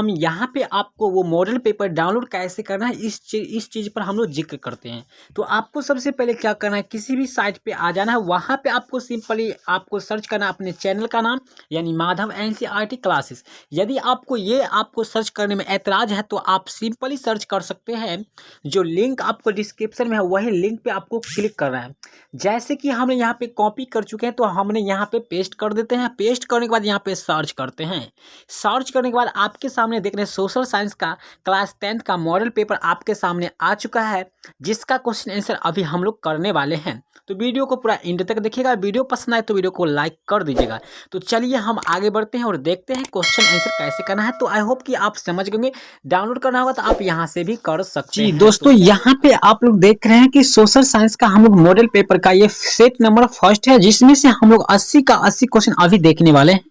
हम यहाँ पे आपको वो मॉडल पेपर डाउनलोड कैसे करना है इस चीज़ पर हम लोग जिक्र करते हैं। तो आपको सबसे पहले क्या करना है, किसी भी साइट पे आ जाना है, वहाँ पे आपको सिंपली आपको सर्च करना है अपने चैनल का नाम, यानी माधव NCERT क्लासेस। यदि आपको सर्च करने में ऐतराज़ है तो आप सिंपली सर्च कर सकते हैं। जो लिंक आपको डिस्क्रिप्शन में है वही लिंक पे आपको क्लिक करना है। जैसे कि हमने यहाँ पे कॉपी कर चुके हैं तो हमने यहाँ पे पेस्ट कर देते हैं। पेस्ट करने के बाद यहाँ पे सर्च करते हैं। सर्च करने के बाद आपके सामने देख रहे हैं सोशल साइंस का क्लास 10th का मॉडल पेपर आपके सामने आ चुका है, जिसका क्वेश्चन आंसर अभी हम लोग करने वाले हैं। तो वीडियो को पूरा एंड तक देखिएगा। वीडियो पसंद आए तो वीडियो को लाइक कर दीजिएगा। तो चलिए हम आगे बढ़ते हैं और देखते हैं क्वेश्चन आंसर कैसे करना है। तो आई होप कि आप समझ गए। डाउनलोड करना होगा तो आप यहाँ से भी कर सकते हैं। दोस्तों, यहाँ पे आप लोग देख रहे हैं कि सोशल साइंस का हम लोग मॉडल पेपर का ये सेट नंबर फर्स्ट है, जिसमें से हम लोग 80 का 80 क्वेश्चन अभी देखने वाले हैं।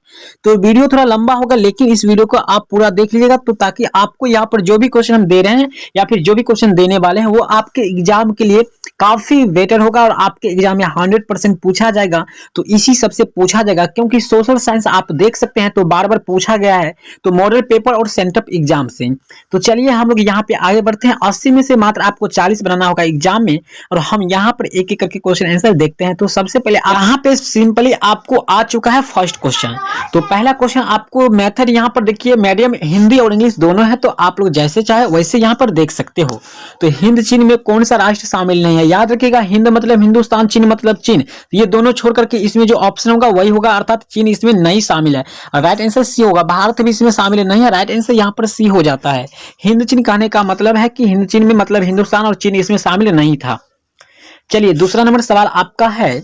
तो वीडियो थोड़ा लंबा होगा, लेकिन इस वीडियो को आप पूरा देख लीजिएगा, तो ताकि आपको यहाँ पर जो भी क्वेश्चन हम दे रहे हैं या फिर जो भी क्वेश्चन देने वाले हैं वो आपके एग्जाम के लिए काफी बेटर होगा और आपके एग्जाम में 100% पूछा जाएगा। तो इसी सबसे पूछा जाएगा, क्योंकि सोशल साइंस आप देख सकते हैं तो बार बार पूछा गया है, तो मॉडल पेपर और सेंटअप एग्जाम से। तो चलिए हम लोग यहाँ पे आगे बढ़ते हैं। 80 में से मात्र आपको 40 बनाना होगा एग्जाम में, और हम यहाँ पर एक एक करके क्वेश्चन आंसर देखते हैं। तो सबसे पहले यहाँ पे सिंपली आपको आ चुका है फर्स्ट क्वेश्चन। तो पहला क्वेश्चन आपको मेथड यहाँ पर देखिए, मीडियम हिंदी और इंग्लिश दोनों है, तो आप लोग जैसे चाहे वैसे यहाँ पर देख सकते हो। तो हिंद चीन में कौन सा राष्ट्र शामिल नहीं है, याद रखिएगा। हिंद मतलब हिंदुस्तान, चीन मतलब चीन, ये दोनों छोड़ करके इसमें जो ऑप्शन होगा वही होगा, अर्थात चीन इसमें नहीं शामिल है। राइट आंसर सी होगा। भारत भी इसमें शामिल नहीं है, राइट आंसर यहाँ पर सी हो जाता है। हिंद चीन कहने का मतलब है कि हिंद चीन में मतलब हिंदुस्तान और चीन इसमें शामिल नहीं था। चलिए दूसरा नंबर सवाल आपका है,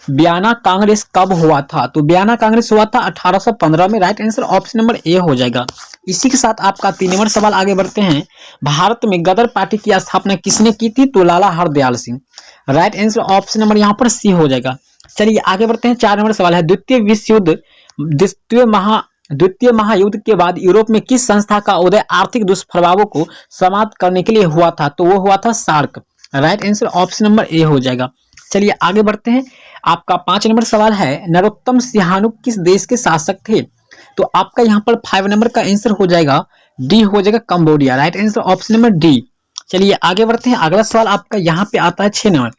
बयाना कांग्रेस कब हुआ था। तो बयाना कांग्रेस हुआ था 1815 में। Right answer option number A हो जाएगा। इसी के साथ आपका 3 नंबर सवाल आगे बढ़ते हैं। भारत में गदर पार्टी की स्थापना किसने की थी। तो Lala Hardayal Singh. Right answer option number यहाँ पर सी हो जाएगा। चलिए आगे बढ़ते हैं। 4 नंबर सवाल है, द्वितीय महायुद्ध के बाद यूरोप में किस संस्था का उदय आर्थिक दुष्प्रभावों को समाप्त करने के लिए हुआ था। तो वो हुआ था SAARC. Right answer option number A हो जाएगा। चलिए आगे बढ़ते हैं। आपका 5 नंबर सवाल है, नरोत्तम सिहानुक किस देश के शासक थे। तो आपका यहाँ पर 5 नंबर का आंसर हो जाएगा डी हो जाएगा, Cambodia. Right answer option number D. चलिए आगे बढ़ते हैं। अगला सवाल आपका यहाँ पे आता है 6 नंबर,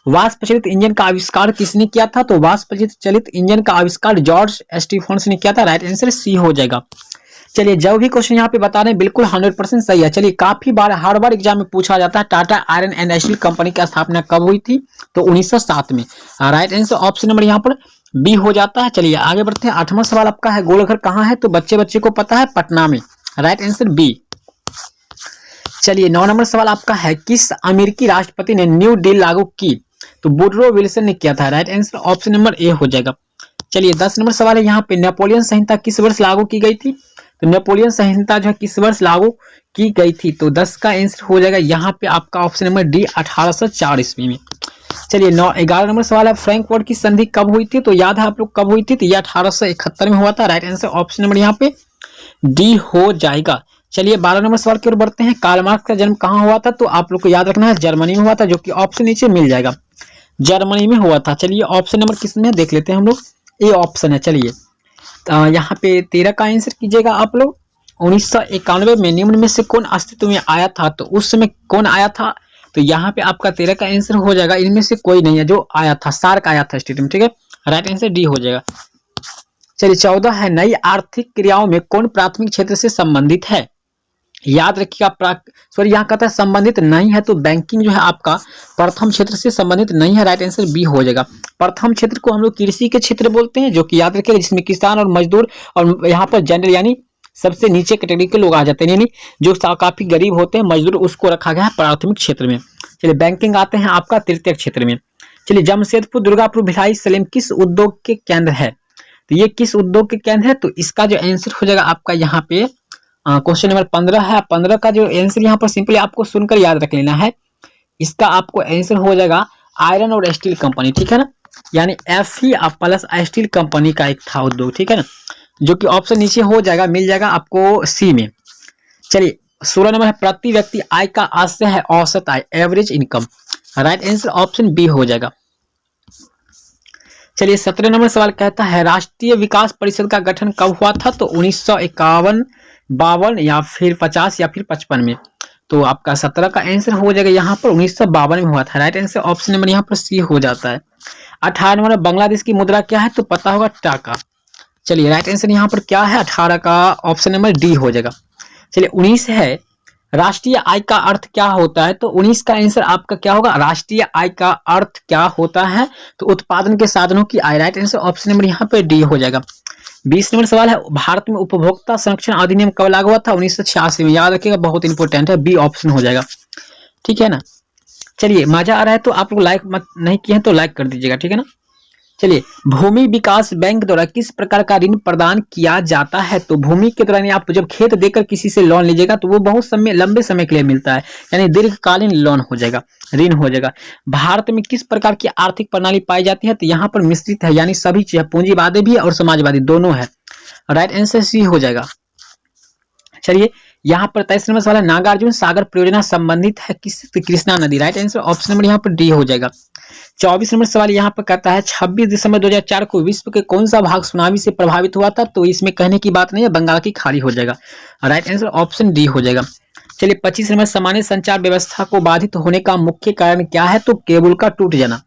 वाष्प चलित इंजन का आविष्कार किसने किया था। तो वाष्प चलित इंजन का आविष्कार जॉर्ज स्टीफन्स ने किया था। राइट आंसर सी हो जाएगा। चलिए जो भी क्वेश्चन यहाँ पे बता रहे हैं बिल्कुल 100% सही है। चलिए काफी बार हर बार एग्जाम में पूछा जाता है, Tata iron and steel company की स्थापना कब हुई थी। तो 1907 में। राइट आंसर ऑप्शन नंबर यहाँ पर बी हो जाता है। चलिए आगे बढ़ते हैं। 8वां सवाल आपका है, गोलघर कहाँ है। तो बच्चे को पता है, पटना में। Right answer B. चलिए 9 नंबर सवाल आपका है, किस अमेरिकी राष्ट्रपति ने न्यू डील लागू की। तो वुडरो विल्सन ने किया था। Right answer option number A हो जाएगा। चलिए 10 नंबर सवाल है, यहाँ पे नेपोलियन संहिता किस वर्ष लागू की गई थी। तो नेपोलियन संहिता जो है किस वर्ष लागू की गई थी। तो 10 का आंसर हो जाएगा यहाँ पे आपका ऑप्शन नंबर डी 1804 ईस्वी में। चलिए 11 नंबर सवाल है, फ्रैंकफर्ट की संधि कब हुई थी। तो याद है आप लोग कब हुई थी। तो यह 1871 में हुआ था। राइट आंसर ऑप्शन नंबर यहाँ पे डी हो जाएगा। चलिए 12 नंबर सवाल की ओर बढ़ते हैं। कार्ल मार्क्स का जन्म कहाँ हुआ था। तो आप लोग को याद रखना है जर्मनी में हुआ था, जो कि ऑप्शन नीचे मिल जाएगा, जर्मनी में हुआ था। चलिए ऑप्शन नंबर किसमें देख लेते हैं हम लोग, ए ऑप्शन है। चलिए यहाँ पे 13 का आंसर कीजिएगा आप लोग। 1991 में निम्न में से कौन अस्तित्व में आया था। तो उस समय कौन आया था। तो यहाँ पे आपका 13 का आंसर हो जाएगा, इनमें से कोई नहीं है जो आया था, सार्क आया था स्टेट में। ठीक है, राइट आंसर डी हो जाएगा। चलिए 14 है, नई आर्थिक क्रियाओं में कौन प्राथमिक क्षेत्र से संबंधित है। याद रखिएगा, यहाँ कहता है संबंधित नहीं है, तो बैंकिंग जो है आपका प्रथम क्षेत्र से संबंधित नहीं है। राइट आंसर बी हो जाएगा। प्रथम क्षेत्र को हम लोग कृषि के क्षेत्र बोलते हैं, जो कि याद रखिएगा जिसमें किसान और मजदूर और यहाँ पर जनरल यानी सबसे नीचे कैटेगरी के लोग आ जाते हैं, यानी जो काफी गरीब होते हैं मजदूर, उसको रखा गया है प्राथमिक क्षेत्र में। चलिए बैंकिंग आते हैं आपका तृतीय क्षेत्र में। चलिए जमशेदपुर, दुर्गापुर, भिलाई, सलेम किस उद्योग के केंद्र है। तो ये किस उद्योग के केंद्र है। तो इसका जो आंसर हो जाएगा आपका यहाँ पे क्वेश्चन नंबर 15 है। 15 का जो आंसर यहाँ पर सिंपली आपको सुनकर याद रख लेना है। इसका आपको आंसर हो जाएगा आयरन और स्टील कंपनी। ठीक है ना, यानी एफ ही प्लस स्टील कंपनी का एक था उद्योग। ठीक है ना, जो कि ऑप्शन नीचे हो जाएगा, मिल जाएगा आपको सी में। चलिए 16 नंबर है, प्रति व्यक्ति आय का आशय है औसत आय, average income. Right answer option B हो जाएगा। चलिए 17 नंबर सवाल कहता है, राष्ट्रीय विकास परिषद का गठन कब हुआ था। तो 1951 52 या फिर 50 या फिर 55 में। तो आपका 17 का आंसर हो जाएगा यहाँ पर 1952 में हुआ था। राइट आंसर ऑप्शन नंबर यहाँ पर सी हो जाता है। 18 नंबर बांग्लादेश की मुद्रा क्या है? तो पता होगा टाका। चलिए राइट आंसर यहाँ पर क्या है? 18 का ऑप्शन नंबर डी हो जाएगा। चलिए 19 है, राष्ट्रीय आय का अर्थ क्या होता है? तो 19 का आंसर आपका क्या होगा? राष्ट्रीय आय का अर्थ क्या होता है? तो उत्पादन के साधनों की आय। राइट आंसर ऑप्शन नंबर यहाँ पे डी हो जाएगा। 20 नंबर सवाल है, भारत में उपभोक्ता संरक्षण अधिनियम कब लागू हुआ था? 1986 में। याद रखिएगा, बहुत इंपॉर्टेंट है, बी ऑप्शन हो जाएगा। ठीक है ना। चलिए मजा आ रहा है तो आप लोग लाइक मत नहीं किए हैं तो लाइक कर दीजिएगा, ठीक है ना। चलिए, भूमि विकास बैंक द्वारा किस प्रकार का ऋण प्रदान किया जाता है? तो भूमि के दौरान आप जब खेत देकर किसी से लोन लीजिएगा तो वो बहुत समय लंबे समय के लिए मिलता है, यानी दीर्घकालीन लोन हो जाएगा, ऋण हो जाएगा। भारत में किस प्रकार की आर्थिक प्रणाली पाई जाती है? तो यहाँ पर मिश्रित है, यानी सभी चीज, पूंजीवादी भी है और समाजवादी दोनों है। राइट आंसर सी हो जाएगा। चलिए यहाँ पर 23 नंबर सवाल है, नागार्जुन सागर परियोजना संबंधित है किस? कृष्णा नदी। राइट आंसर ऑप्शन नंबर यहाँ पर डी हो जाएगा। 24 नंबर सवाल यहाँ पर कहता है 26 दिसंबर 2004 को विश्व के कौन सा भाग सुनामी से प्रभावित हुआ था? तो इसमें कहने की बात नहीं है, बंगाल की खाड़ी हो जाएगा। राइट आंसर ऑप्शन डी हो जाएगा। चलिए 25 नंबर, सामान्य संचार व्यवस्था को बाधित होने का मुख्य कारण क्या है? तो केबल का टूट जाना।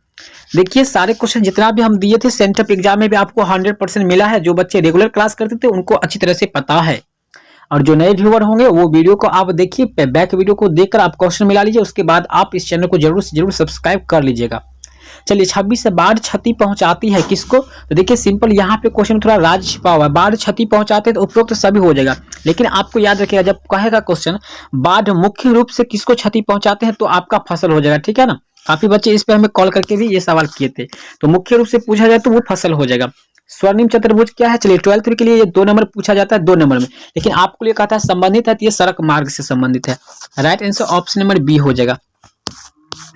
देखिए सारे क्वेश्चन जितना भी हम दिए थे सेंटअप एग्जाम में भी आपको 100% मिला है। जो बच्चे रेगुलर क्लास करते थे उनको अच्छी तरह से पता है, और जो नए व्यूअर होंगे वो वीडियो को आप देखिए, बैक वीडियो को देखकर आप क्वेश्चन मिला लीजिए, उसके बाद आप इस चैनल को जरूर से जरूर सब्सक्राइब कर लीजिएगा। चलिए 26 से बाढ़ क्षति पहुंचाती है किसको? तो देखिए सिंपल यहाँ पे क्वेश्चन थोड़ा राज्य छिपा हुआ है। बाढ़ क्षति पहुंचाते हैं तो उपरोक्त सभी हो जाएगा, लेकिन आपको याद रखिएगा जब कहेगा क्वेश्चन बाढ़ मुख्य रूप से किसको क्षति पहुंचाते हैं तो आपका फसल हो जाएगा, ठीक है ना। काफी बच्चे इस पे हमें कॉल करके भी ये सवाल किए थे, तो मुख्य रूप से पूछा जाए तो वो फसल हो जाएगा। स्वर्णिम चतुर्भुज क्या है? चलिए 12th के लिए ये 2 नंबर पूछा जाता है 2 नंबर में, लेकिन आपको लिए कहता है संबंधित है तो ये सड़क मार्ग से संबंधित है। Right answer option number B हो जाएगा।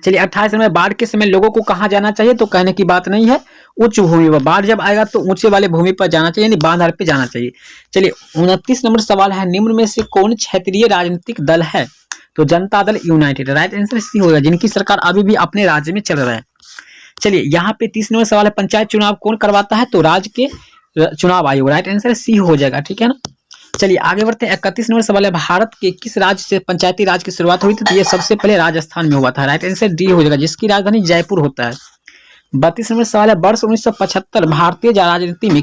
चलिए 28 नंबर, बाढ़ के समय लोगों को कहाँ जाना चाहिए? तो कहने की बात नहीं है, उच्च भूमि पर। बाढ़ जब आएगा तो ऊंचे वाले भूमि पर जाना चाहिए, यानी बांधार पे जाना चाहिए। चलिए 29 नंबर सवाल है, निम्न में से कौन क्षेत्रीय राजनीतिक दल है? तो Janata Dal United. Right answer C होगा, जिनकी सरकार अभी भी अपने राज्य में चल रहा है। चलिए यहाँ पे 30 नंबर सवाल है, पंचायत चुनाव कौन करवाता है? तो राज्य के चुनाव आयोग। राइट आंसर सी हो जाएगा, ठीक है ना। चलिए आगे बढ़ते हैं। 31 नंबर सवाल है, भारत के किस राज्य से पंचायती राज की शुरुआत हुई थी? तो ये सबसे पहले राजस्थान में हुआ था। राइट आंसर डी हो जाएगा, जिसकी राजधानी जयपुर होता है। 32 नंबर सवाल है, वर्ष 1975 भारतीय राजनीति में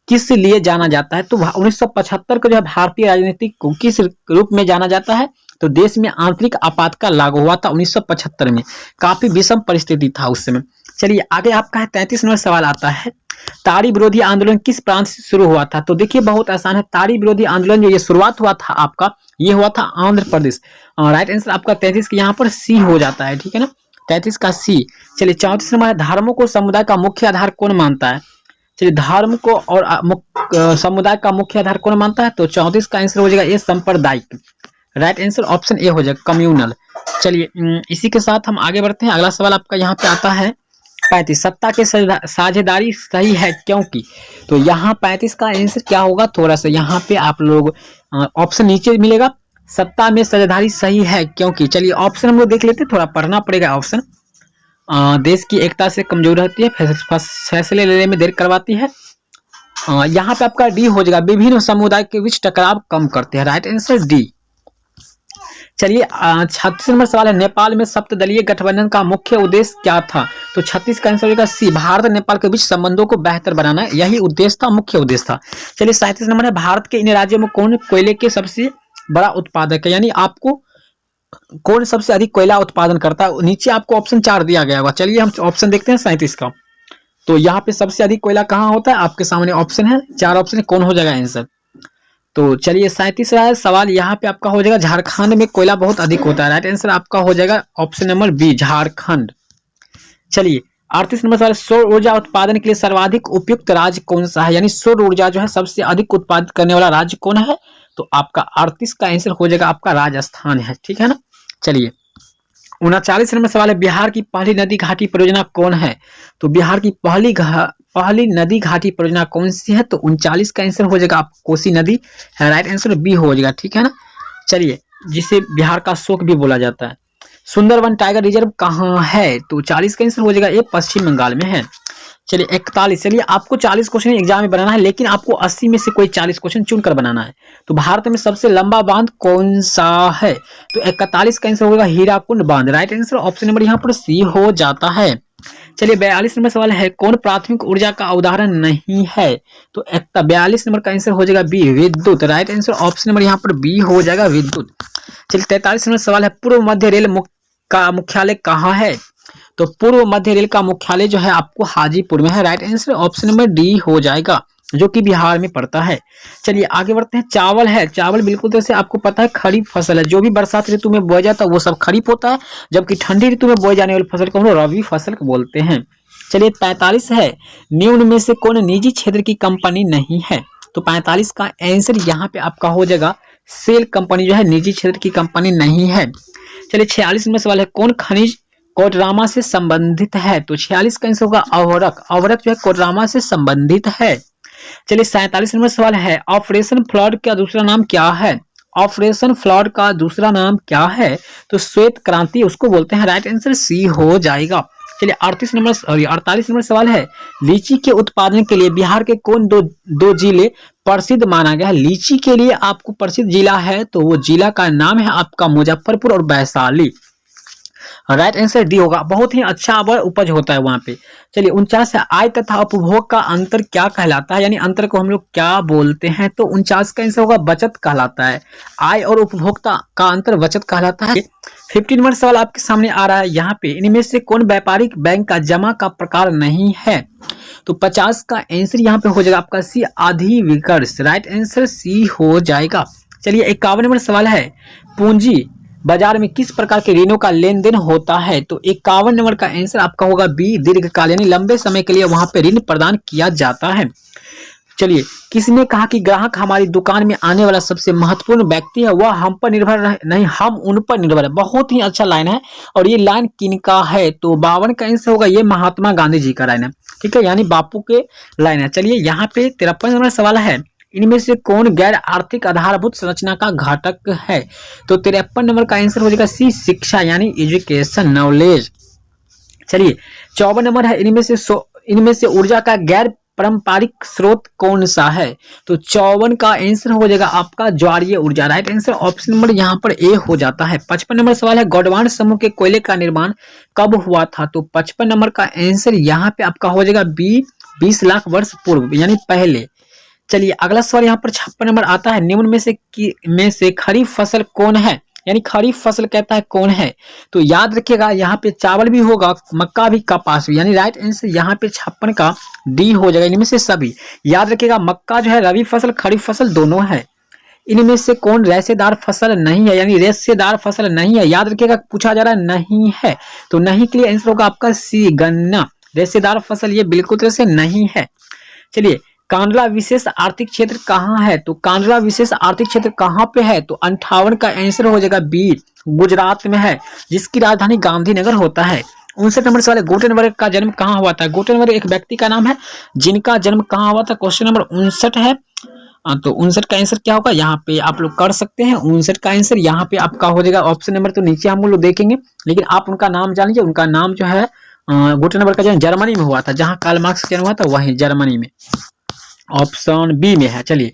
किस लिए जाना जाता है? तो 1975 को जो है भारतीय राजनीति को किस रूप में जाना जाता है? तो देश में आंतरिक आपातकाल लागू हुआ था 1975 में, काफी विषम परिस्थिति था उस समय। चलिए आगे आपका है 33 नंबर सवाल आता है, ताड़ी विरोधी आंदोलन किस प्रांत से शुरू हुआ था? तो देखिए बहुत आसान है, ताड़ी विरोधी आंदोलन जो ये शुरुआत हुआ था आपका, ये हुआ था आंध्र प्रदेश। राइट आंसर आपका 33 के यहाँ पर सी हो जाता है, ठीक है ना, 33 का सी। चलिए 34 नंबर, धर्मों को समुदाय का मुख्य आधार कौन मानता है? चलिए धर्म को और समुदाय का मुख्य आधार कौन मानता है? तो 34 का आंसर हो जाएगा ए, सांप्रदायिक। राइट आंसर ऑप्शन ए हो जाएगा, कम्युनल। चलिए इसी के साथ हम आगे बढ़ते हैं। अगला सवाल आपका यहाँ पे आता है 35, सत्ता के साझेदारी सही है क्योंकि? तो यहाँ 35 का आंसर क्या होगा? थोड़ा सा यहाँ पे आप लोग ऑप्शन नीचे मिलेगा, सत्ता में साझेदारी सही है क्योंकि। चलिए ऑप्शन हम लोग देख लेते हैं, थोड़ा पढ़ना पड़ेगा ऑप्शन। देश की एकता से कमजोर रहती है, फैसले लेने में देर करवाती है। यहाँ पे आपका डी हो जाएगा, विभिन्न समुदाय के बीच टकराव कम करते हैं। Right answer D. चलिए 36 नंबर सवाल है, नेपाल में सप्तदलीय गठबंधन का मुख्य उद्देश्य क्या था? तो 36 का आंसर होगा सी, भारत और नेपाल के बीच संबंधों को बेहतर बनाना, यही उद्देश्य था, मुख्य उद्देश्य था। चलिए 37 नंबर है, भारत के इन राज्यों में कौन कोयले के सबसे बड़ा उत्पादक है? यानी आपको कौन सबसे अधिक कोयला उत्पादन करता है? नीचे आपको ऑप्शन 4 दिया गया होगा। चलिए हम ऑप्शन देखते हैं 37 का। तो यहाँ पे सबसे अधिक कोयला कहाँ होता है? आपके सामने ऑप्शन है, 4 ऑप्शन है, कौन हो जाएगा आंसर? तो चलिए 37 सवाल यहाँ पे आपका हो जाएगा, झारखंड में कोयला बहुत अधिक होता है। राइट आंसर आपका हो जाएगा ऑप्शन नंबर बी, झारखंड। चलिए 38 नंबर सवाल, सौर ऊर्जा उत्पादन के लिए सर्वाधिक उपयुक्त राज्य कौन सा है? यानी सौर ऊर्जा जो है सबसे अधिक उत्पादित करने वाला राज्य कौन है? तो आपका 38 का आंसर हो जाएगा आपका राजस्थान है, ठीक है ना। चलिए 39 नंबर सवाल है, बिहार की पहली नदी घाटी परियोजना कौन है? तो बिहार की पहली नदी घाटी परियोजना कौन सी है? तो 39 का आंसर हो जाएगा आप कोसी नदी है। राइट आंसर बी हो जाएगा, ठीक है ना। चलिए जिसे बिहार का शोक भी बोला जाता है। सुंदरवन टाइगर रिजर्व कहाँ है? तो 40 का आंसर हो जाएगा ये पश्चिम बंगाल में है। चलिए 41। चलिए आपको 40 क्वेश्चन एग्जाम में बनाना है, लेकिन आपको 80 में से कोई 40 क्वेश्चन चुनकर बनाना है। तो भारत में सबसे लंबा बांध कौन सा है? तो 41 का आंसर होगा हीराकुंड बांध। राइट आंसर ऑप्शन नंबर यहाँ पर सी हो जाता है। चलिए 42 नंबर सवाल है, कौन प्राथमिक ऊर्जा का उदाहरण नहीं है? तो 42 नंबर का आंसर हो जाएगा बी, विद्युत। राइट आंसर ऑप्शन नंबर यहाँ पर बी हो जाएगा, विद्युत। चलिए 43 नंबर सवाल है, पूर्व मध्य रेल का मुख्यालय कहाँ है? तो पूर्व मध्य रेल का मुख्यालय जो है आपको हाजीपुर में है। Right answer option number D हो जाएगा, जो कि बिहार में पड़ता है। चलिए आगे बढ़ते हैं। चावल है, चावल बिल्कुल तरह से आपको पता है खरीफ फसल है। जो भी बरसात ऋतु में बोया जाता है वो सब खरीफ होता है, जबकि ठंडी ऋतु में बोए जाने वाली फसल को हम लोग रबी फसल को बोलते हैं। चलिए 45 है, निम्न में से कौन निजी क्षेत्र की कंपनी नहीं है? तो 45 का आंसर यहाँ पे आपका हो जाएगा सेल कंपनी जो है निजी क्षेत्र की कंपनी नहीं है। चलिए 46 नंबर सवाल है, कौन खनिज कोडरमा से संबंधित है? तो 46 का आंसर होगा अवरक। अवरक जो है कोडरमा से संबंधित है। चलिए 47 नंबर सवाल है, ऑपरेशन फ्लड का दूसरा नाम क्या है? ऑपरेशन फ्लड का दूसरा नाम क्या है? तो श्वेत क्रांति उसको बोलते हैं। राइट आंसर सी हो जाएगा। चलिए 48 नंबर सवाल है, लीची के उत्पादन के लिए बिहार के कौन दो जिले प्रसिद्ध माना गया है? लीची के लिए आपको प्रसिद्ध जिला है तो वो जिला का नाम है आपका मुजफ्फरपुर और वैशाली। राइट आंसर डी होगा। बहुत ही अच्छा उपज होता है वहां पे। चलिए 49 है, आय तथा उपभोग का अंतर क्या कहलाता है? यानी अंतर को हम लोग क्या बोलते हैं? तो 49 का आंसर होगा बचत कहलाता है। आय और उपभोक्ता का अंतर बचत कहलाता है। 50 नंबर सवाल आपके सामने आ रहा है यहाँ पे, इनमें से कौन व्यापारिक बैंक का जमा का प्रकार नहीं है? तो 50 का आंसर यहाँ पे हो जाएगा आपका सी, अधिविकर्ष। राइट आंसर सी हो जाएगा। चलिए 51 नंबर सवाल है, पूंजी बाजार में किस प्रकार के ऋणों का लेन देन होता है? तो 51 नंबर का आंसर आपका होगा बी, दीर्घकाल, यानी लंबे समय के लिए वहां पे ऋण प्रदान किया जाता है। चलिए किसने कहा कि ग्राहक हमारी दुकान में आने वाला सबसे महत्वपूर्ण व्यक्ति है, वह हम पर निर्भर नहीं हम उन पर निर्भर है। बहुत ही अच्छा लाइन है। और ये लाइन किनका है? तो 52 का आंसर होगा ये महात्मा गांधी जी का लाइन है। ठीक है, यानी बापू के लाइन है। चलिए यहाँ पे 53 नंबर सवाल है, इनमें से कौन गैर आर्थिक आधारभूत संरचना का घटक है? तो 53 नंबर का आंसर हो जाएगा सी, शिक्षा, यानी एजुकेशन, नॉलेज। चलिए 54 नंबर है, इनमें से ऊर्जा का गैर पारंपरिक स्रोत कौन सा है? तो 54 का आंसर हो जाएगा आपका ज्वारीय ऊर्जा। राइट आंसर ऑप्शन नंबर यहाँ पर ए हो जाता है। 55 नंबर सवाल है, गोंडवाना समूह के कोयले का निर्माण कब हुआ था? तो 55 नंबर का आंसर यहाँ पे आपका हो जाएगा बी, 20 लाख वर्ष पूर्व, यानी पहले। चलिए अगला सवाल यहाँ पर 56 नंबर आता है, निम्न में से खरीफ फसल कौन है? यानी खरीफ फसल कहता है कौन है? तो याद रखिएगा यहाँ पे चावल भी होगा, मक्का भी, कपास भी, यानी राइट आंसर यहाँ पे 56 का डी हो जाएगा। इनमें से सभी याद रखिएगा, मक्का जो है रबी फसल खरीफ फसल दोनों है। इनमें से कौन रेशेदार फसल नहीं है? यानी रेशेदार फसल नहीं है, याद रखिएगा पूछा जा रहा है नहीं है, तो नहीं के लिए आंसर होगा आपका सी, गन्ना। रेशेदार फसल ये बिल्कुल तरह से नहीं है। चलिए कांडला विशेष आर्थिक क्षेत्र कहाँ है? तो कांडला विशेष आर्थिक क्षेत्र कहाँ पे है? तो 58 का आंसर हो जाएगा बी, गुजरात में है, जिसकी राजधानी गांधीनगर होता है। 59 नंबर सवाल है, गुटेनबर्ग का जन्म कहाँ हुआ था? गुटेनबर्ग एक व्यक्ति का नाम है जिनका जन्म कहाँ हुआ था? क्वेश्चन नंबर 59 है। तो 59 का आंसर क्या होगा? यहाँ पे आप लोग कर सकते हैं। 59 का आंसर यहाँ पे आपका हो जाएगा ऑप्शन नंबर, तो नीचे हम लोग देखेंगे, लेकिन आप उनका नाम जान लीजिए। उनका नाम जो है गुटेनबर्ग का जन्म जर्मनी में हुआ था, जहाँ कार्ल मार्क्स का जन्म हुआ था वहीं जर्मनी में, ऑप्शन बी में है। चलिए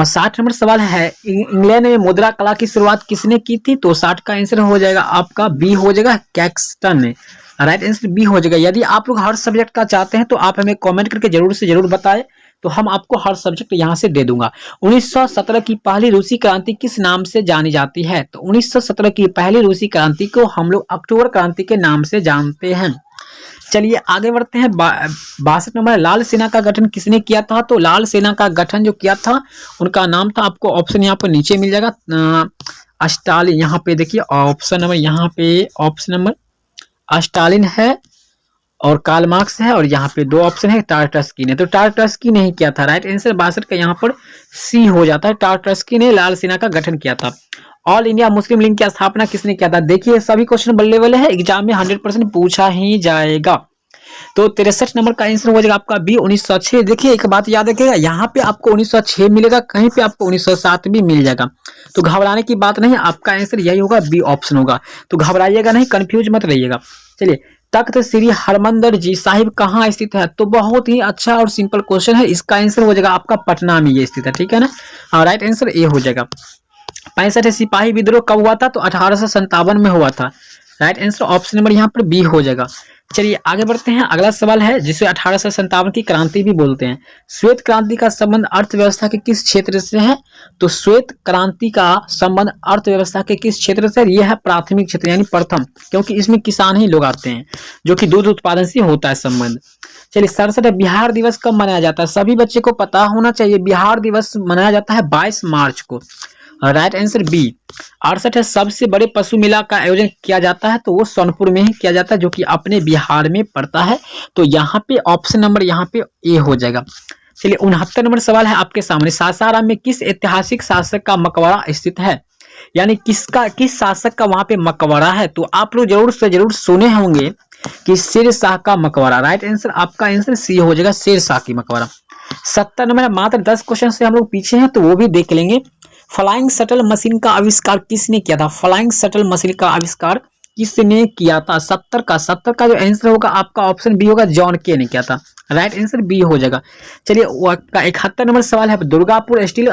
60 नंबर सवाल है, इंग्लैंड में मुद्रा कला की शुरुआत किसने की थी? तो 60 का आंसर हो जाएगा आपका बी हो जाएगा, कैक्सटन ने। राइट आंसर बी हो जाएगा। यदि आप लोग हर सब्जेक्ट का चाहते हैं तो आप हमें कमेंट करके जरूर से जरूर बताएं, तो हम आपको हर सब्जेक्ट यहाँ से दे दूंगा। 1917 की पहली रूसी क्रांति किस नाम से जानी जाती है? तो 1917 की पहली रूसी क्रांति को हम लोग अक्टूबर क्रांति के नाम से जानते हैं। चलिए आगे बढ़ते हैं। 62 नंबर, लाल सेना का गठन किसने किया था? तो लाल सेना का गठन जो किया था उनका नाम था, आपको ऑप्शन यहाँ पर नीचे मिल जाएगा, स्टालिन। यहाँ पे देखिए ऑप्शन नंबर, यहाँ पे ऑप्शन नंबर स्टालिन है और कार्ल मार्क्स है, और यहाँ पे 2 ऑप्शन है टार्टस्की ने। तो टार्टस्की ने ही किया था। राइट आंसर 62 का यहाँ पर सी हो जाता है, टार्टस्की ने लाल सेना का गठन किया था। ऑल इंडिया मुस्लिम लीग की स्थापना किसने किया था? देखिए सभी क्वेश्चन बल्ले वाले हैं, एग्जाम में 100% पूछा ही जाएगा। तो 63 नंबर का आंसर हो जाएगा आपका बी, 1906। देखिए एक बात याद रखिएगा, यहाँ पे आपको 1906 मिलेगा, कहीं पे आपको 1907 भी मिल जाएगा, तो घबराने की बात नहीं, आपका आंसर यही होगा, बी ऑप्शन होगा। तो घबराइएगा नहीं, कंफ्यूज मत रहिएगा। चलिए तख्त श्री हरमंदिर जी साहिब कहाँ स्थित है? तो बहुत ही अच्छा और सिंपल क्वेश्चन है, इसका आंसर हो जाएगा आपका पटना में ये स्थित है, ठीक है ना। हाँ, राइट आंसर ए हो जाएगा। 65 सिपाही विद्रोह कब हुआ था? तो 1857 में हुआ था। राइट आंसर ऑप्शन नंबर यहाँ पर बी हो जाएगा। चलिए आगे बढ़ते हैं, अगला सवाल है जिसे 1857 की क्रांति भी बोलते हैं। श्वेत क्रांति का संबंध अर्थव्यवस्था के किस क्षेत्र से है? तो श्वेत क्रांति का संबंध अर्थव्यवस्था के किस क्षेत्र से? यह है प्राथमिक क्षेत्र यानी प्रथम, क्योंकि इसमें किसान ही लोग आते हैं, जो कि दूध उत्पादन से होता है संबंध। चलिए 67 बिहार दिवस कब मनाया जाता है? सभी बच्चे को पता होना चाहिए, बिहार दिवस मनाया जाता है 22 मार्च को। Right answer B. 68 है सबसे बड़े पशु मेला का आयोजन किया जाता है, तो वो सोनपुर में ही किया जाता है, जो कि अपने बिहार में पड़ता है। तो यहाँ पे ऑप्शन नंबर यहाँ पे ए हो जाएगा। चलिए 69 नंबर सवाल है आपके सामने, सासाराम में किस ऐतिहासिक शासक का मकबरा स्थित है? यानी किस शासक का वहां पे मकबरा है? तो आप लोग जरूर से जरूर सुने होंगे कि शेर शाह का मकबरा। राइट आंसर आपका आंसर सी हो जाएगा, शेर शाह की मकबरा। 70 नंबर, मात्र 10 क्वेश्चन से हम लोग पीछे हैं, तो वो भी देख लेंगे। फ्लाइंग शटल मशीन का आविष्कार किसने किया था? फ्लाइंग शटल मशीन का आविष्कार किसने किया था? 70 का जो आंसर होगा आपका ऑप्शन बी होगा, जॉन के ने किया था। राइट आंसर बी हो जाएगा। चलिए 71 नंबर सवाल है, दुर्गापुर स्टील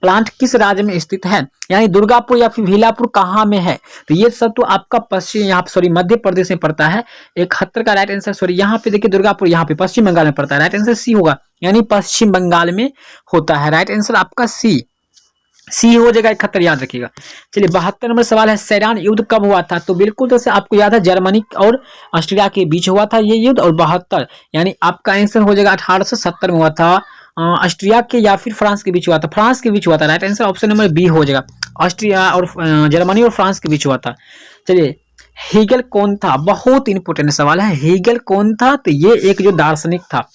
प्लांट किस राज्य में स्थित है? यानी दुर्गापुर या फिर भीलापुर कहाँ में है? तो ये सब तो आपका पश्चिम यहाँ सॉरी मध्य प्रदेश में पड़ता है। 71 का राइट आंसर सॉरी यहाँ पे देखिए दुर्गापुर यहाँ पे पश्चिम बंगाल में पड़ता है। राइट आंसर सी होगा, यानी पश्चिम बंगाल में होता है। राइट आंसर आपका सी हो जाएगा 71, याद रखिएगा। चलिए 72 नंबर सवाल है, सैरान युद्ध कब हुआ था? तो बिल्कुल जैसे आपको याद है जर्मनी और ऑस्ट्रिया के बीच हुआ था ये युद्ध, और 72 यानी आपका आंसर हो जाएगा 1870 में हुआ था। ऑस्ट्रिया के या फिर फ्रांस के बीच हुआ था? फ्रांस के बीच हुआ था। Right answer option number B हो जाएगा, ऑस्ट्रिया और जर्मनी और फ्रांस के बीच हुआ था। चलिए हीगल कौन था? बहुत इंपोर्टेंट सवाल है, हीगल कौन था? तो ये एक जो दार्शनिक था।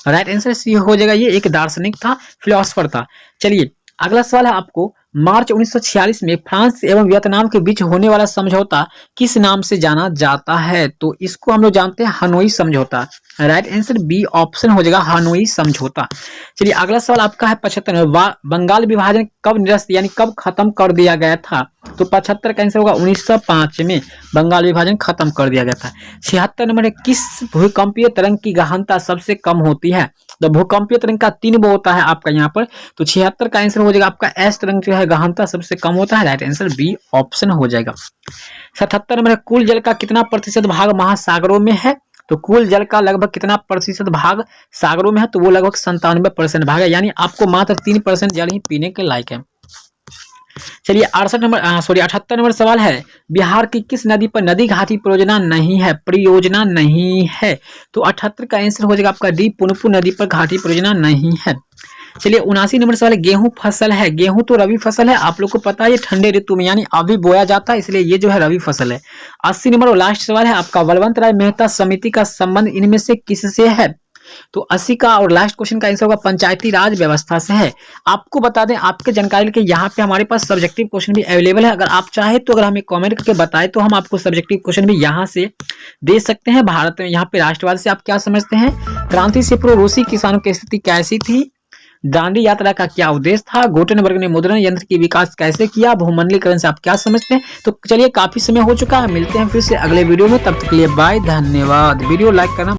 राइट आंसर सी हो जाएगा, ये एक दार्शनिक था, फिलोसफर था। चलिए अगला सवाल है आपको, मार्च 1946 में फ्रांस एवं वियतनाम के बीच होने वाला समझौता किस नाम से जाना जाता है? तो इसको हम लोग जानते हैं हनोई समझौता। राइट आंसर बी ऑप्शन हो जाएगा, हनोई समझौता। चलिए अगला सवाल आपका है 75, बंगाल विभाजन कब निरस्त यानी कब खत्म कर दिया गया था? तो 75 का आंसर होगा 1905 में बंगाल विभाजन खत्म कर दिया गया था। 76 नंबर है, किस भूकंपीय तरंग की गहनता सबसे कम होती है? तो भूकंपीय तरंग का 3 वो होता है आपका यहाँ पर, तो 76 का आंसर हो जाएगा आपका एस तरंग जो है गहनता सबसे कम होता है। राइट आंसर बी ऑप्शन हो जाएगा। 77 नंबर है, कुल जल का कितना प्रतिशत भाग महासागरों में है? तो कुल जल का लगभग कितना प्रतिशत भाग सागरों में है? तो वो लगभग 97% भाग है, यानी आपको मात्र 3% जल ही पीने के लायक है। चलिए 78 नंबर सवाल है, बिहार की किस नदी पर नदी घाटी परियोजना नहीं है? तो 78 का आंसर हो जाएगा आपका डी, पुनपुन नदी पर घाटी परियोजना नहीं है। चलिए 79 नंबर सवाल है, गेहूं फसल है? गेहूं तो रबी फसल है, आप लोग को पता है, ये ठंडे ऋतु में यानी अभी बोया जाता है, इसलिए ये जो है रबी फसल है। 80 नंबर और लास्ट सवाल है आपका, बलवंत राय मेहता समिति का संबंध इनमें से किससे है? तो 80 का और लास्ट क्वेश्चन का आंसर होगा पंचायती राज व्यवस्था से है। आपको बता दें आपके जानकारी के यहाँ पे हमारे पास सब्जेक्टिव क्वेश्चन भी अवेलेबल है, अगर आप चाहे तो अगर हमें कमेंट करके बताएं तो हम आपको सब्जेक्टिव क्वेश्चन भी यहाँ से दे सकते हैं। भारत में यहाँ पे राष्ट्रवाद से आप क्या समझते हैं? क्रांति से पूर्व रूसी किसानों की स्थिति कैसी थी? दांडी यात्रा का क्या उद्देश्य था? गुटेनबर्ग ने मुद्रण यंत्र की विकास कैसे किया? भूमंडलीकरण से आप क्या समझते हैं? तो चलिए काफी समय हो चुका है, मिलते हैं फिर से अगले वीडियो में, तब तक के लिए बाय, धन्यवाद। वीडियो लाइक करना